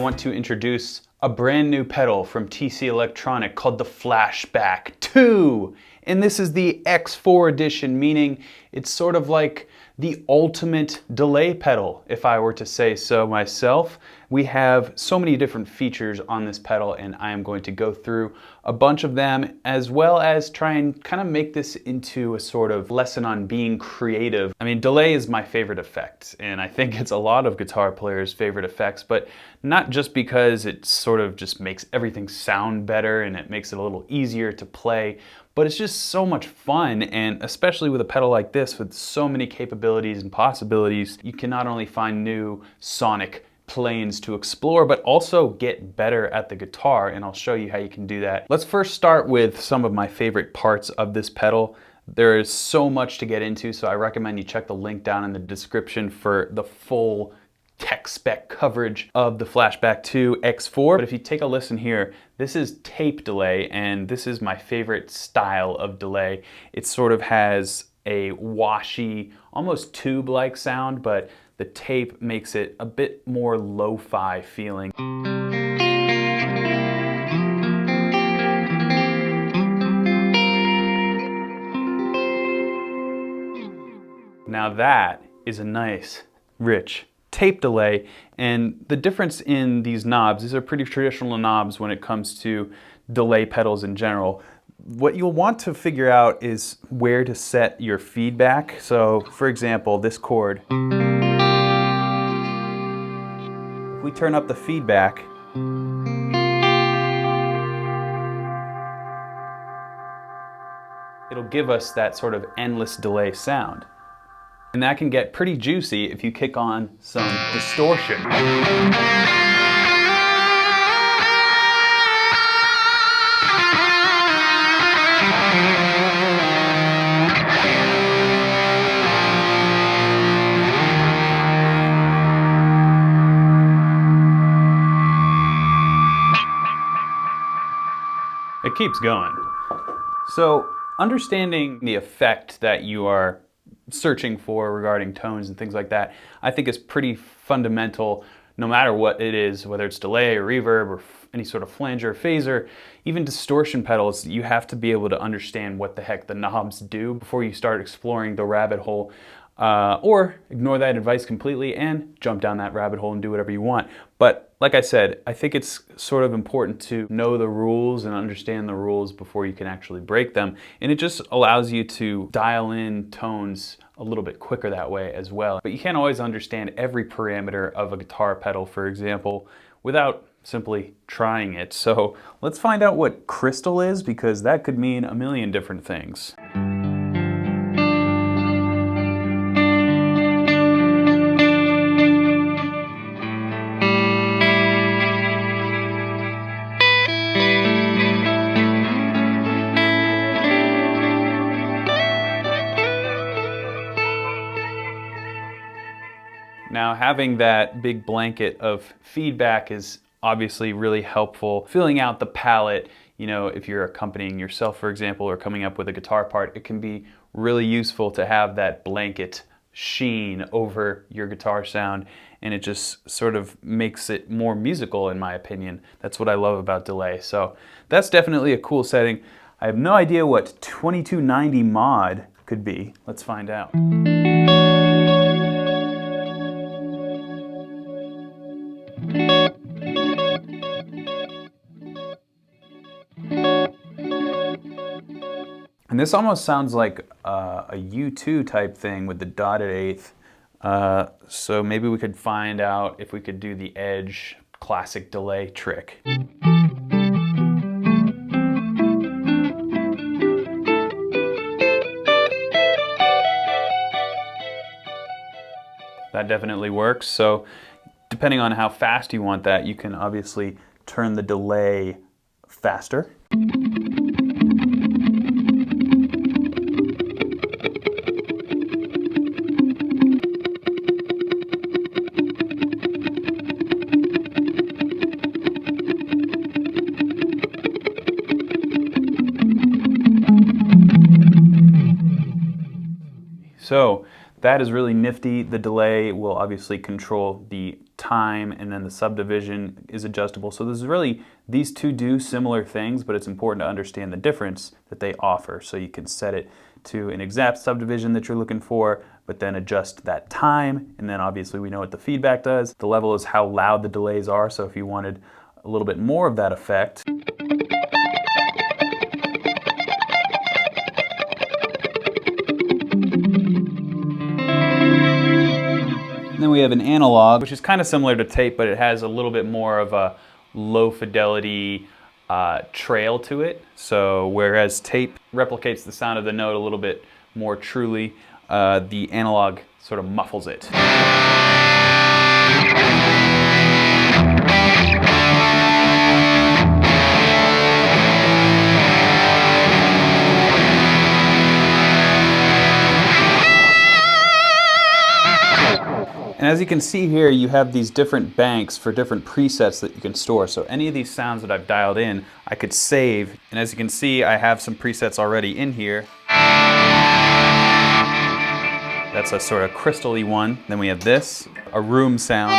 want to introduce a brand new pedal from TC Electronic called the Flashback 2. And this is the X4 edition, meaning it's sort of like the ultimate delay pedal, if I were to say so myself. We have so many different features on this pedal, and I am going to go through a bunch of them, as well as try and kind of make this into a sort of lesson on being creative. I mean, delay is my favorite effect, and I think it's a lot of guitar players' favorite effects, but not just because it sort of just makes everything sound better and it makes it a little easier to play, but it's just so much fun, and especially with a pedal like this with so many capabilities and possibilities, you can not only find new sonic planes to explore, but also get better at the guitar, and I'll show you how you can do that. Let's first start with some of my favorite parts of this pedal. There is so much to get into, so I recommend you check the link down in the description for the full tech spec coverage of the Flashback 2 X4. But if you take a listen here, this is tape delay, and this is my favorite style of delay. It sort of has a washy, almost tube-like sound, but the tape makes it a bit more lo-fi feeling. Now that is a nice, rich tape delay, and the difference in these knobs, these are pretty traditional knobs when it comes to delay pedals in general. What you'll want to figure out is where to set your feedback. So for example, this chord, if we turn up the feedback, it'll give us that sort of endless delay sound. And that can get pretty juicy if you kick on some distortion. It keeps going. So understanding the effect that you are searching for regarding tones and things like that, I think is pretty fundamental no matter what it is, whether it's delay or reverb or any sort of flanger, phaser, even distortion pedals. You have to be able to understand what the heck the knobs do before you start exploring the rabbit hole, or ignore that advice completely and jump down that rabbit hole and do whatever you want. But like I said, I think it's sort of important to know the rules and understand the rules before you can actually break them. And it just allows you to dial in tones a little bit quicker that way as well. But you can't always understand every parameter of a guitar pedal, for example, without simply trying it. So let's find out what crystal is, because that could mean a million different things. Now, having that big blanket of feedback is obviously really helpful. Filling out the palette, you know, if you're accompanying yourself, for example, or coming up with a guitar part, it can be really useful to have that blanket sheen over your guitar sound, and it just sort of makes it more musical, in my opinion. That's what I love about delay. So that's definitely a cool setting. I have no idea what 2290 mod could be. Let's find out. And this almost sounds like a U2 type thing with the dotted eighth. So maybe we could find out if we could do the Edge classic delay trick. That definitely works. So depending on how fast you want that, you can obviously turn the delay faster. So that is really nifty. The delay will obviously control the time, and then the subdivision is adjustable. So there's really, these two do similar things, but it's important to understand the difference that they offer. So you can set it to an exact subdivision that you're looking for, but then adjust that time, and then obviously we know what the feedback does. The level is how loud the delays are, so if you wanted a little bit more of that effect, and then we have an analog, which is kind of similar to tape, but it has a little bit more of a low fidelity trail to it. So whereas tape replicates the sound of the note a little bit more truly, the analog sort of muffles it. And as you can see here, you have these different banks for different presets that you can store. So any of these sounds that I've dialed in, I could save. And as you can see, I have some presets already in here. That's a sort of crystal-y one. Then we have this, a room sound.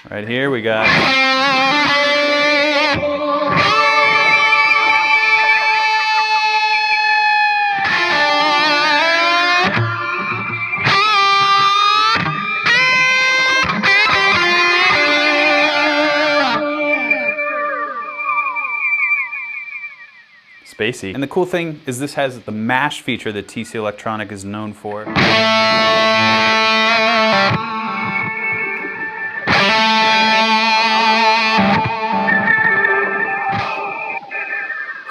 Right here we got spacey. And the cool thing is this has the mash feature that TC Electronic is known for.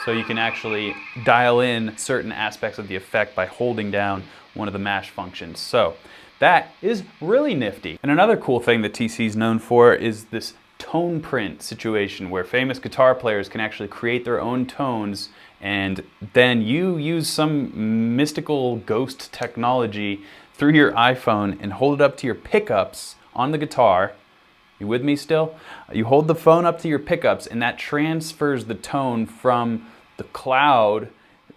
So you can actually dial in certain aspects of the effect by holding down one of the mash functions. So that is really nifty. And another cool thing that TC is known for is this tone print situation where famous guitar players can actually create their own tones, and then you use some mystical ghost technology through your iPhone and hold it up to your pickups on the guitar. You with me still? You hold the phone up to your pickups and that transfers the tone from the cloud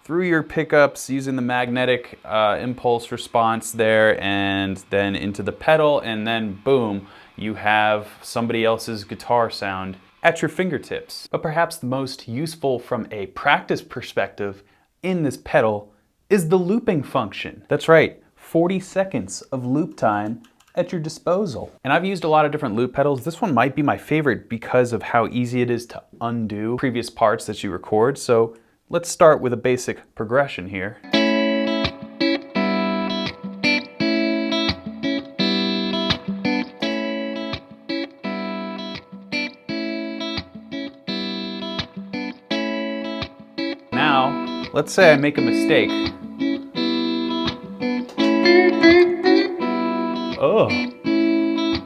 through your pickups using the magnetic impulse response there, and then into the pedal, and then boom, you have somebody else's guitar sound at your fingertips. But perhaps the most useful from a practice perspective in this pedal is the looping function. That's right, 40 seconds of loop time at your disposal. And I've used a lot of different loop pedals. This one might be my favorite because of how easy it is to undo previous parts that you record. So let's start with a basic progression here. Now, let's say I make a mistake. Oh,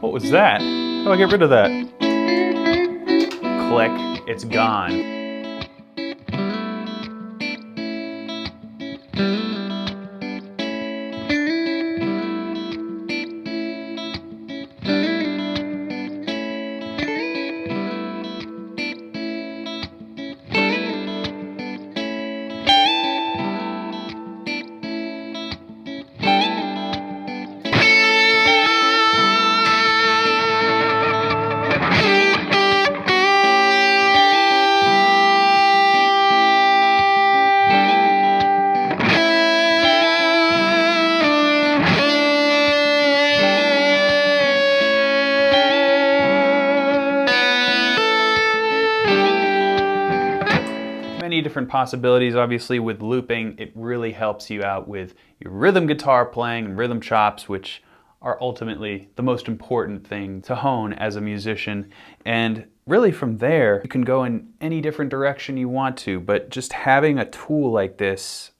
what was that? How do I get rid of that? Click, it's gone. Many different possibilities. Obviously with looping, it really helps you out with your rhythm guitar playing and rhythm chops, which are ultimately the most important thing to hone as a musician. And really from there, you can go in any different direction you want to, but just having a tool like this,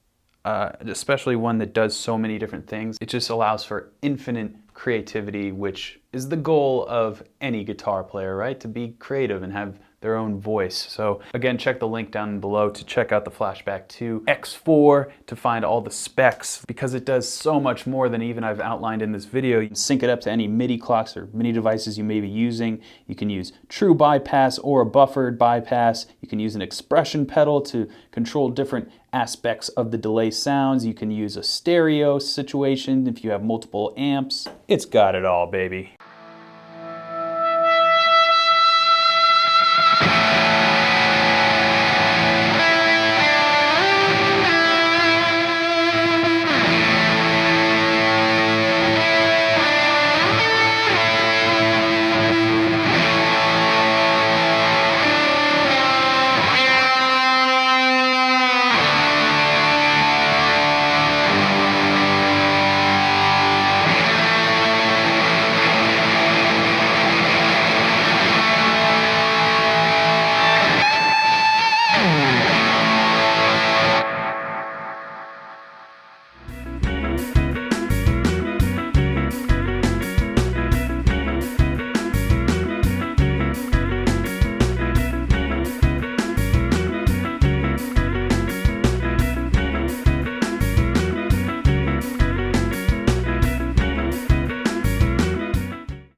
especially one that does so many different things, it just allows for infinite creativity, which is the goal of any guitar player, right? To be creative and have their own voice. So again, check the link down below to check out the Flashback 2 X4 to find all the specs, because it does so much more than even I've outlined in this video. You can sync it up to any MIDI clocks or MIDI devices you may be using. You can use true bypass or a buffered bypass. You can use an expression pedal to control different aspects of the delay sounds. You can use a stereo situation if you have multiple amps. It's got it all, baby.